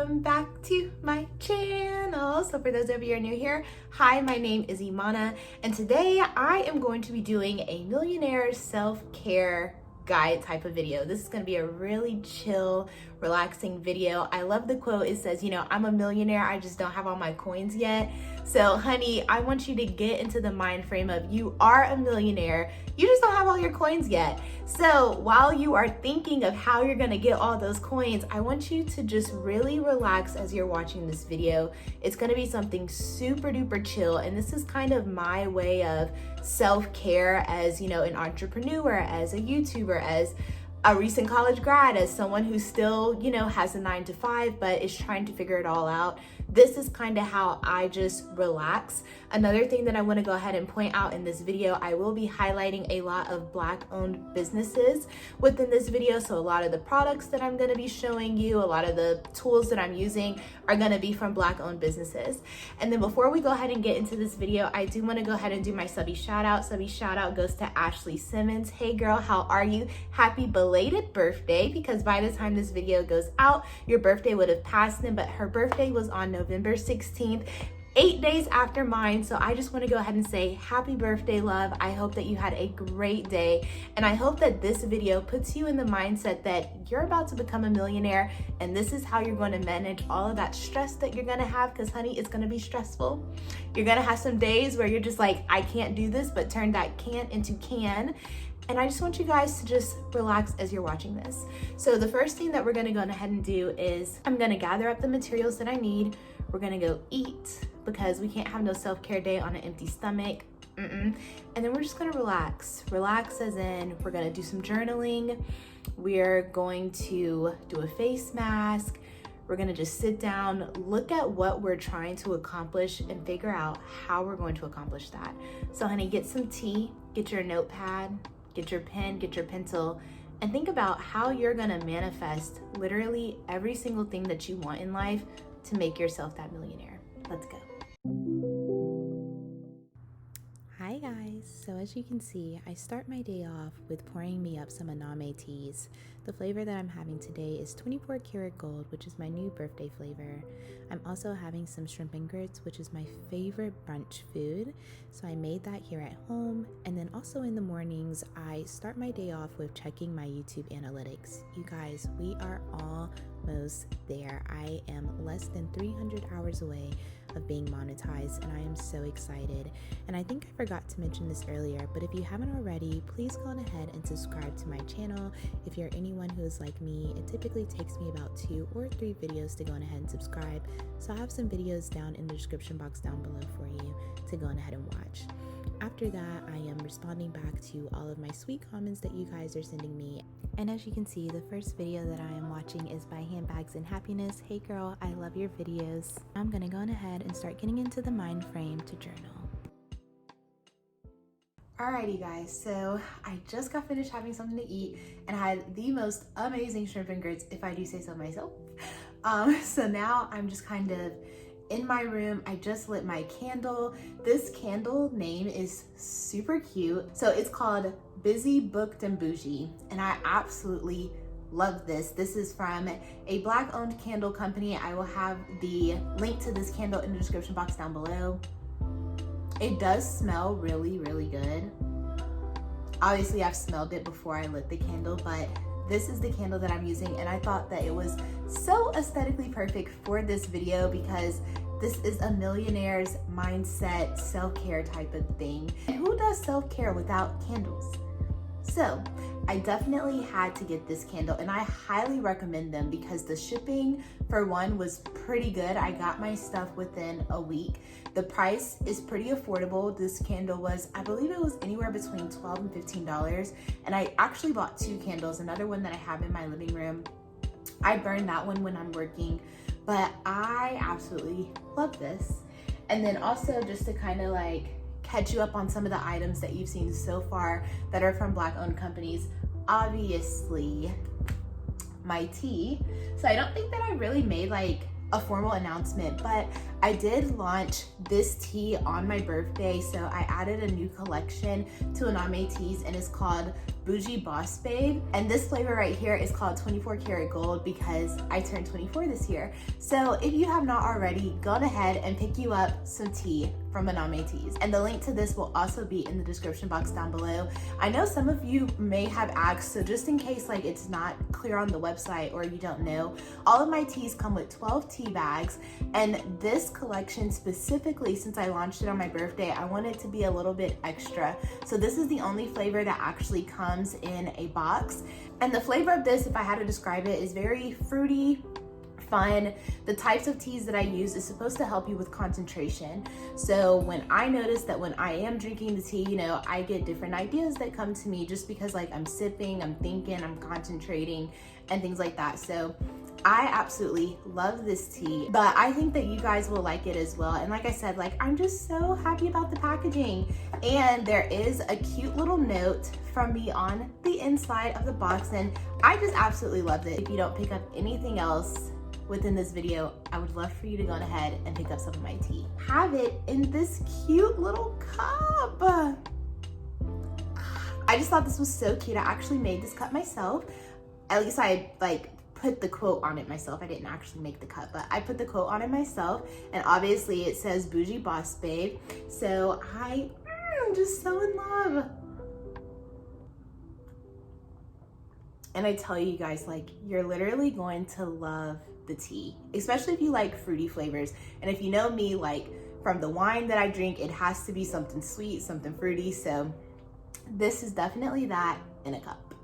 welcome back to my channel. So for those of you who are new here, hi, my name is Imana, and today I am going to be doing a millionaire self-care guide type of video. This is going to be a really chill, relaxing video. I love the quote. It says, I'm a millionaire, I just don't have all my coins yet. So honey, I want you to get into the mind frame of you are a millionaire, you just don't have all your coins yet. So while you are thinking of how you're gonna get all those coins, I want you to just really relax as you're watching this video. It's gonna be something super duper chill, and this is kind of my way of self-care as, an entrepreneur, as a YouTuber, as a recent college grad, as someone who still, has a 9-to-5 but is trying to figure it all out. This is kind of how I just relax. Another thing that I want to go ahead and point out in this video, I will be highlighting a lot of Black-owned businesses within this video. So a lot of the products that I'm going to be showing you, a lot of the tools that I'm using are going to be from Black-owned businesses. And then before we go ahead and get into this video, I do want to go ahead and do my subby shout out. Subby shout out goes to Ashley Simmons. Hey girl, how are you? Happy belated birthday, because by the time this video goes out, your birthday would have passed then, but her birthday was on November 16th. 8 days after mine. So I just want to go ahead and say happy birthday, love. I hope that you had a great day, and I hope that this video puts you in the mindset that you're about to become a millionaire, and this is how you're going to manage all of that stress that you're going to have, because honey, it's going to be stressful. You're going to have some days where you're just like, I can't do this, but turn that can't into can. And I just want you guys to just relax as you're watching this. So the first thing that we're gonna go ahead and do is I'm gonna gather up the materials that I need. We're gonna go eat, because we can't have no self-care day on an empty stomach. And then we're just gonna relax. Relax as in we're gonna do some journaling. We're going to do a face mask. We're gonna just sit down, look at what we're trying to accomplish, and figure out how we're going to accomplish that. So honey, get some tea, get your notepad, get your pen, get your pencil, and think about how you're gonna manifest literally every single thing that you want in life to make yourself that millionaire. Let's go. Hi guys, so as you can see, I start my day off with pouring me up some Aname teas. The flavor that I'm having today is 24 karat gold, which is my new birthday flavor. I'm also having some shrimp and grits, which is my favorite brunch food. So I made that here at home. And then also in the mornings, I start my day off with checking my YouTube analytics. You guys, we are almost there. I am less than 300 hours away of being monetized, and I am so excited. And I think I forgot to mention this earlier, but if you haven't already, please go on ahead and subscribe to my channel. If you're anyone who is like me, it typically takes me about 2 or 3 videos to go on ahead and subscribe. So I have some videos down in the description box down below for you to go on ahead and watch. After that, I am responding back to all of my sweet comments that you guys are sending me. And as you can see, the first video that I am watching is by Handbags and Happiness. Hey girl, I love your videos. I'm gonna go on ahead and start getting into the mind frame to journal. Alrighty guys, so I just got finished having something to eat, and I had the most amazing shrimp and grits, if I do say so myself. So now I'm just kind of in my room. I just lit my candle. This candle name is super cute. So it's called Busy, Booked, and Bougie, and I absolutely love this. This is from a Black-owned candle company. I will have the link to this candle in the description box down below. It does smell really, really good. Obviously, I've smelled it before I lit the candle, but this is the candle that I'm using, and I thought that it was so aesthetically perfect for this video, because this is a millionaire's mindset, self-care type of thing. And who does self-care without candles? So I definitely had to get this candle, and I highly recommend them because the shipping, for one, was pretty good. I got my stuff within a week. The price is pretty affordable. This candle was, I believe it was anywhere between $12 and $15. And I actually bought 2 candles, another one that I have in my living room. I burn that one when I'm working, but I absolutely love this. And then also, just to kind of like catch you up on some of the items that you've seen so far that are from Black-owned companies, obviously my tea. So I don't think that I really made like a formal announcement, but I did launch this tea on my birthday, so I added a new collection to Aname teas, and it's called Bougie Boss Babe. And this flavor right here is called 24 karat gold because I turned 24 this year. So if you have not already, go ahead and pick you up some tea from Aname Teas. And the link to this will also be in the description box down below. I know some of you may have asked, so just in case like it's not clear on the website or you don't know, all of my teas come with 12 tea bags, and this collection specifically, since I launched it on my birthday, I want it to be a little bit extra. So this is the only flavor that actually comes in a box. And the flavor of this, if I had to describe it, is very fruity, fun. The types of teas that I use is supposed to help you with concentration. So when I notice that when I am drinking the tea, you know, I get different ideas that come to me just because like I'm sipping, I'm thinking, I'm concentrating and things like that. So I absolutely love this tea, but I think that you guys will like it as well. And like I said, like I'm just so happy about the packaging. And there is a cute little note from me on the inside of the box, and I just absolutely loved it. If you don't pick up anything else within this video, I would love for you to go ahead and pick up some of my tea. Have it in this cute little cup. I just thought this was so cute. I actually made this cup myself. At least I like put the quote on it myself. I didn't actually make the cup, but I put the quote on it myself. And obviously it says Bougie Boss Babe. So I'm just so in love. And I tell you guys, like, you're literally going to love the tea, especially if you like fruity flavors. And if you know me, like from the wine that I drink, it has to be something sweet, something fruity. So this is definitely that in a cup.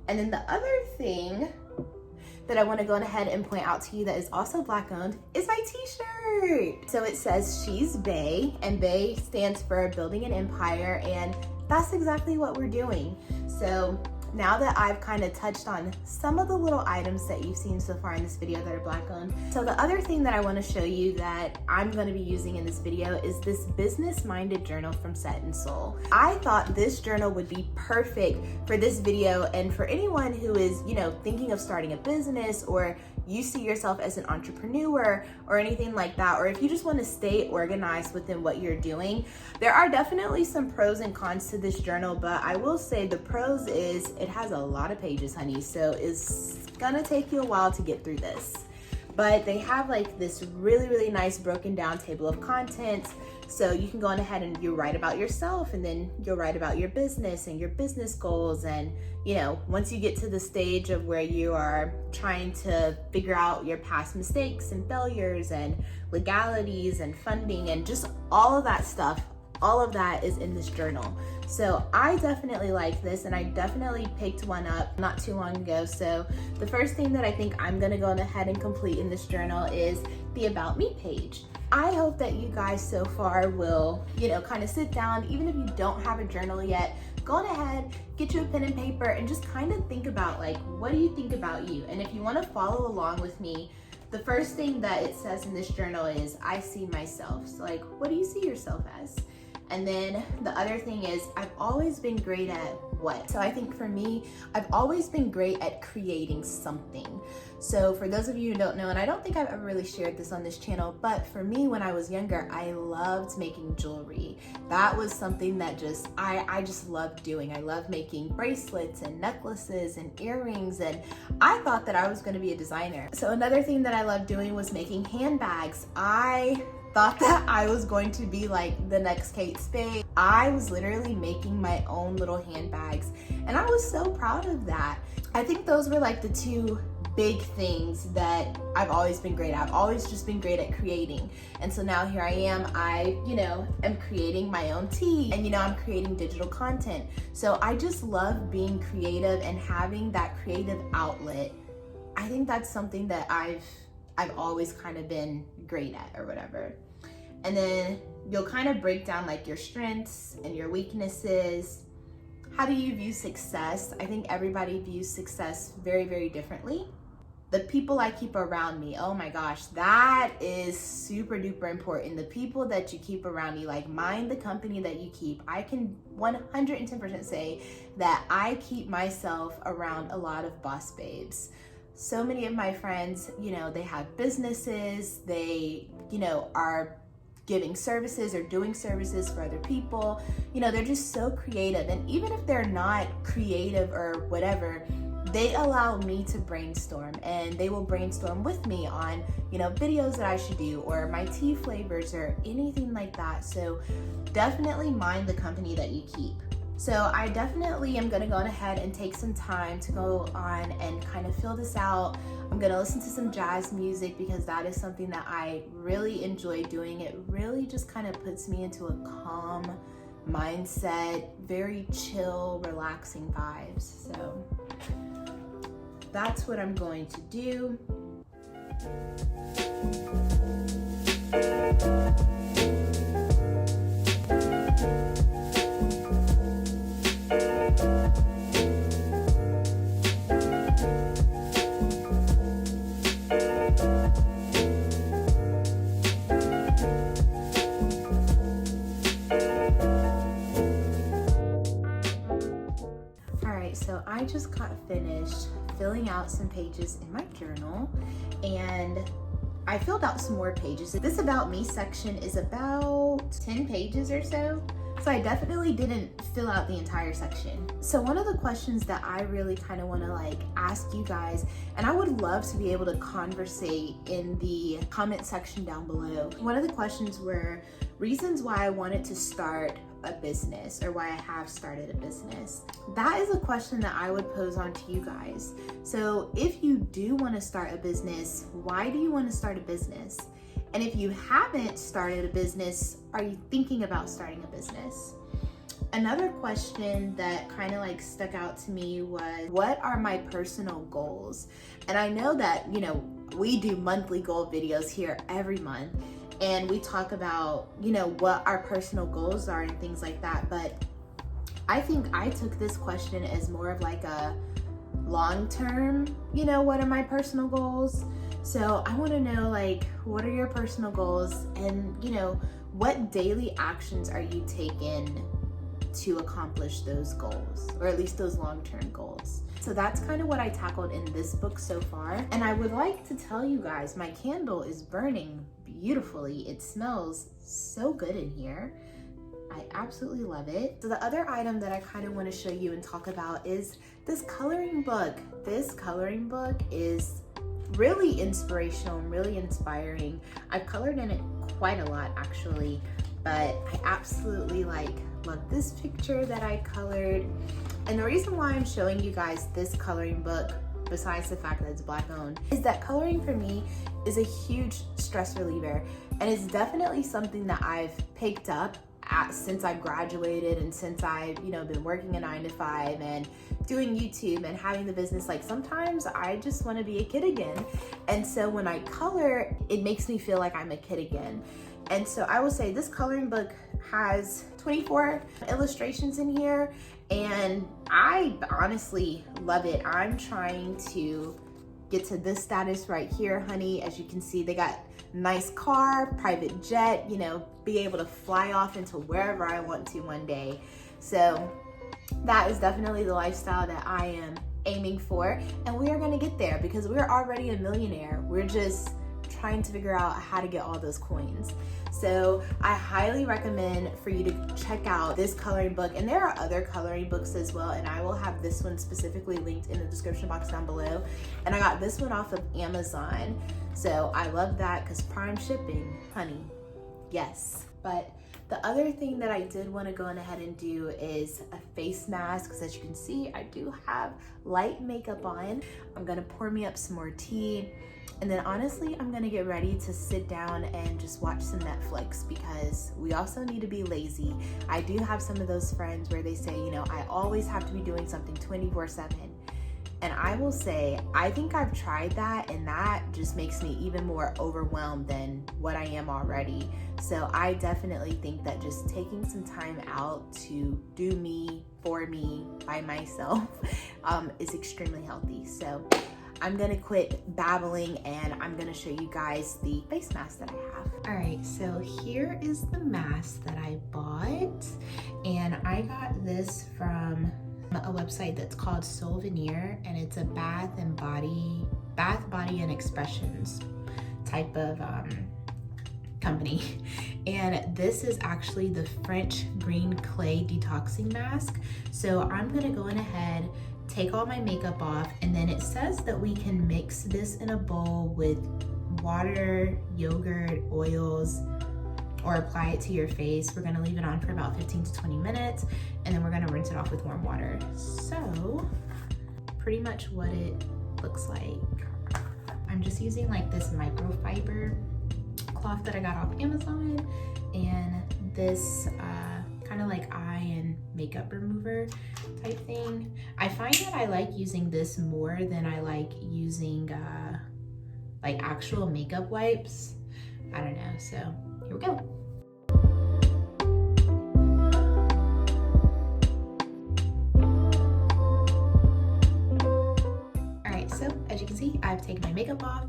And then the other thing that I want to go ahead and point out to you that is also Black owned is my t-shirt. So it says She's Bae, and Bae stands for Building an Empire, and that's exactly what we're doing. So now that I've kind of touched on some of the little items that you've seen so far in this video that are Black owned. So the other thing that I want to show you that I'm going to be using in this video is this business-minded journal from Set and Soul. I thought this journal would be perfect for this video and for anyone who is, you know, thinking of starting a business, or you see yourself as an entrepreneur or anything like that, or if you just want to stay organized within what you're doing. There are definitely some pros and cons to this journal, but I will say the pros is it has a lot of pages, honey, so it's gonna take you a while to get through this. But they have like this really nice broken down table of contents, so you can go on ahead and you write about yourself, and then you'll write about your business and your business goals. And you know, once you get to the stage of where you are trying to figure out your past mistakes and failures and legalities and funding and just all of that stuff, all of that is in this journal. So I definitely like this, and I definitely picked one up not too long ago. So the first thing that I think I'm gonna go ahead and complete in this journal is the About Me page. I hope that you guys so far will, you know, kind of sit down, even if you don't have a journal yet, go on ahead, get you a pen and paper, and just kind of think about like, what do you think about you? And if you want to follow along with me, the first thing that it says in this journal is, I see myself. So like, what do you see yourself as? And then the other thing is, I've always been great at what? So I think for me, I've always been great at creating something. So for those of you who don't know, and I don't think I've ever really shared this on this channel, but for me, when I was younger, I loved making jewelry. That was something that just, I just loved doing. I loved making bracelets and necklaces and earrings, and I thought that I was gonna be a designer. So another thing that I loved doing was making handbags. I thought that I was going to be like the next Kate Spade. I was literally making my own little handbags, and I was so proud of that. I think those were like the two big things that I've always been great at. I've always just been great at creating. And so now here I am, am creating my own tea, and I'm creating digital content. So I just love being creative and having that creative outlet. I think that's something that I've always kind of been great at or whatever. And then you'll kind of break down like your strengths and your weaknesses. How do you view success? I think everybody views success very, very differently. The people I keep around me, oh my gosh, that is super duper important. The people that you keep around you, like mind the company that you keep. I can 110% say that I keep myself around a lot of boss babes. so many of my friends, you know, they have businesses, they, you know, are giving services or doing services for other people. You know, they're just so creative. And even if they're not creative or whatever, they allow me to brainstorm, and they will brainstorm with me on, you know, videos that I should do or my tea flavors or anything like that. So definitely mind the company that you keep. So I definitely am gonna go ahead and take some time to go on and kind of fill this out. I'm gonna listen to some jazz music because that is something that I really enjoy doing. It really just kind of puts me into a calm mindset, very chill, relaxing vibes. So that's what I'm going to do. So I just got finished filling out some pages in my journal, and I filled out some more pages. This About Me section is about 10 pages or so. So I definitely didn't fill out the entire section. So one of the questions that I really kind of want to like ask you guys, and I would love to be able to conversate in the comment section down below. One of the questions were reasons why I wanted to start a business, or why I have started a business. That is a question that I would pose on to you guys. So if you do want to start a business, why do you want to start a business? And if you haven't started a business, are you thinking about starting a business? Another question that kind of like stuck out to me was, what are my personal goals? And I know that, you know, we do monthly goal videos here every month, and we talk about, you know, what our personal goals are and things like that. But I think I took this question as more of like a long-term, you know, what are my personal goals? So I want to know, like, what are your personal goals, and, you know, what daily actions are you taking to accomplish those goals, or at least those long-term goals? So that's kind of what I tackled in this book so far. And I would like to tell you guys, my candle is burning beautifully. It smells so good in here. I absolutely love it. So the other item that I kind of want to show you and talk about is this coloring book. This coloring book is really inspirational and really inspiring. I've colored in it quite a lot actually, but I absolutely love this picture that I colored. And the reason why I'm showing you guys this coloring book, besides the fact that it's Black owned, is that coloring for me is a huge stress reliever, and it's definitely something that I've picked up since I graduated, and since I've, you know, been working a 9-to-5 and doing YouTube and having the business. Like, sometimes I just want to be a kid again, and so when I color, it makes me feel like I'm a kid again. And so I will say this coloring book has 24 illustrations in here, and I honestly love it. I'm trying to get to this status right here, honey. As you can see, they got nice car, private jet, you know, be able to fly off into wherever I want to one day. So that is definitely the lifestyle that I am aiming for, and we are going to get there because we're already a millionaire. We're just trying to figure out how to get all those coins. So I highly recommend for you to check out this coloring book, and there are other coloring books as well, and I will have this one specifically linked in the description box down below. And I got this one off of Amazon, so I love that because Prime shipping, honey, yes. But the other thing that I did want to go on ahead and do is a face mask, because as you can see, I do have light makeup on. I'm gonna pour me up some more tea, and then honestly, I'm gonna get ready to sit down and just watch some Netflix, because we also need to be lazy. I do have some of those friends where they say, you know, I always have to be doing something 24/7. And I will say, I think I've tried that, and that just makes me even more overwhelmed than what I am already. So I definitely think that just taking some time out to do me, for me, by myself is extremely healthy. So I'm gonna quit babbling, and I'm gonna show you guys the face mask that I have. All right, so here is the mask that I bought, and I got this from a website that's called Souvenir, and it's a bath and body Bath Body and Expressions type of company. And this is actually the French green clay detoxing mask. So I'm gonna go in ahead, take all my makeup off, and then it says that we can mix this in a bowl with water, yogurt, oils, or apply it to your face. We're gonna leave it on for about 15 to 20 minutes, and then we're gonna rinse it off with warm water. So pretty much what it looks like. I'm just using like this microfiber cloth that I got off Amazon, and this kind of like eye and makeup remover type thing. I find that I like using this more than I like using like actual makeup wipes. I don't know, so here we go. All right, so as you can see, I've taken my makeup off.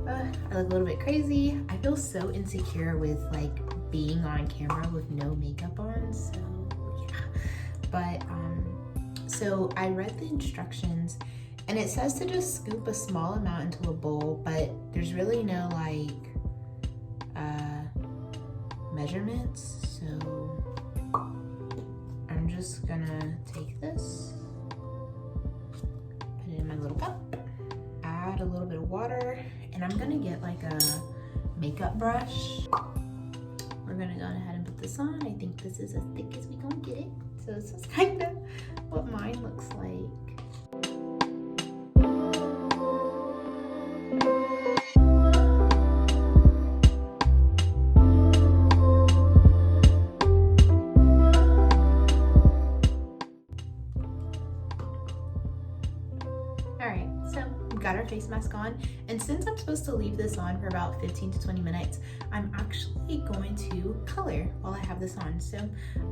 I look a little bit crazy. I feel so insecure with like being on camera with no makeup on, so yeah. But so I read the instructions, and it says to just scoop a small amount into a bowl, but there's really no like measurements, so I'm just gonna take this, put it in my little cup, add a little bit of water, and I'm gonna get like a makeup brush. We're gonna go ahead and put this on. I think this is as thick as we gonna get it. So this is kind of what mine looks like. Alright, so we've got our face mask on, and since I'm supposed to leave this on for about 15 to 20 minutes, I'm actually going to color while I have this on. So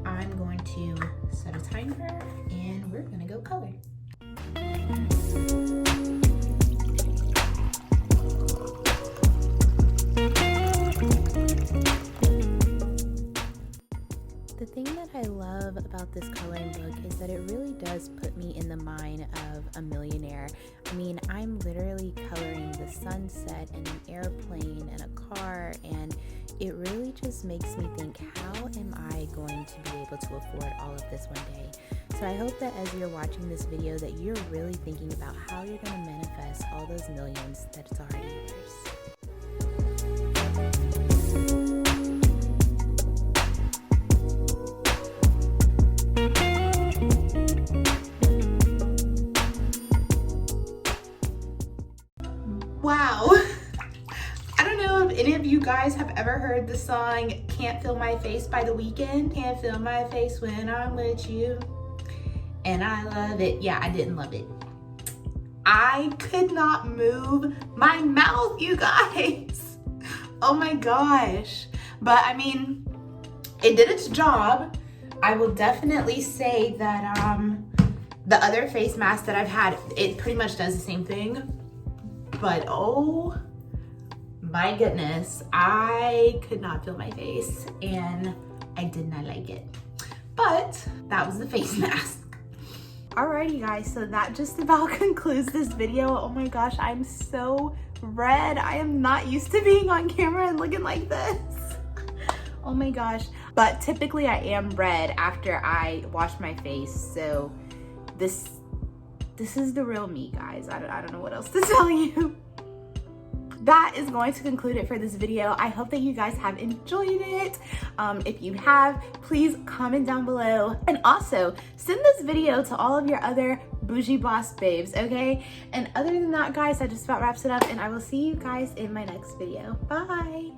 I'm going to set a timer, and we're gonna go color. The thing that I love about this coloring book is that it really does put me in the mind of a millionaire. I mean, I'm literally coloring the sunset and an airplane and a car, and it really just makes me think, how am I going to be able to afford all of this one day? So I hope that as you're watching this video that you're really thinking about how you're going to manifest all those millions that it's already yours. Wow. I don't know if any of you guys have ever heard the song Can't Feel My Face by The Weeknd. Can't feel my face when I'm with you. And I love it. Yeah, I didn't love it. I could not move my mouth, you guys. Oh my gosh. But I mean, it did its job. I will definitely say that the other face mask that I've had, it pretty much does the same thing. But oh my goodness, I could not feel my face, and I did not like it. But that was the face mask. Alrighty guys, so that just about concludes this video. Oh my gosh, I'm so red. I am not used to being on camera and looking like this. Oh my gosh. But typically I am red after I wash my face, so this is the real me, guys. I don't know what else to tell you. That is going to conclude it for this video. I hope that you guys have enjoyed it. If you have, please comment down below. And also, send this video to all of your other bougie boss babes, okay? And other than that, guys, that just about wraps it up, and I will see you guys in my next video. Bye.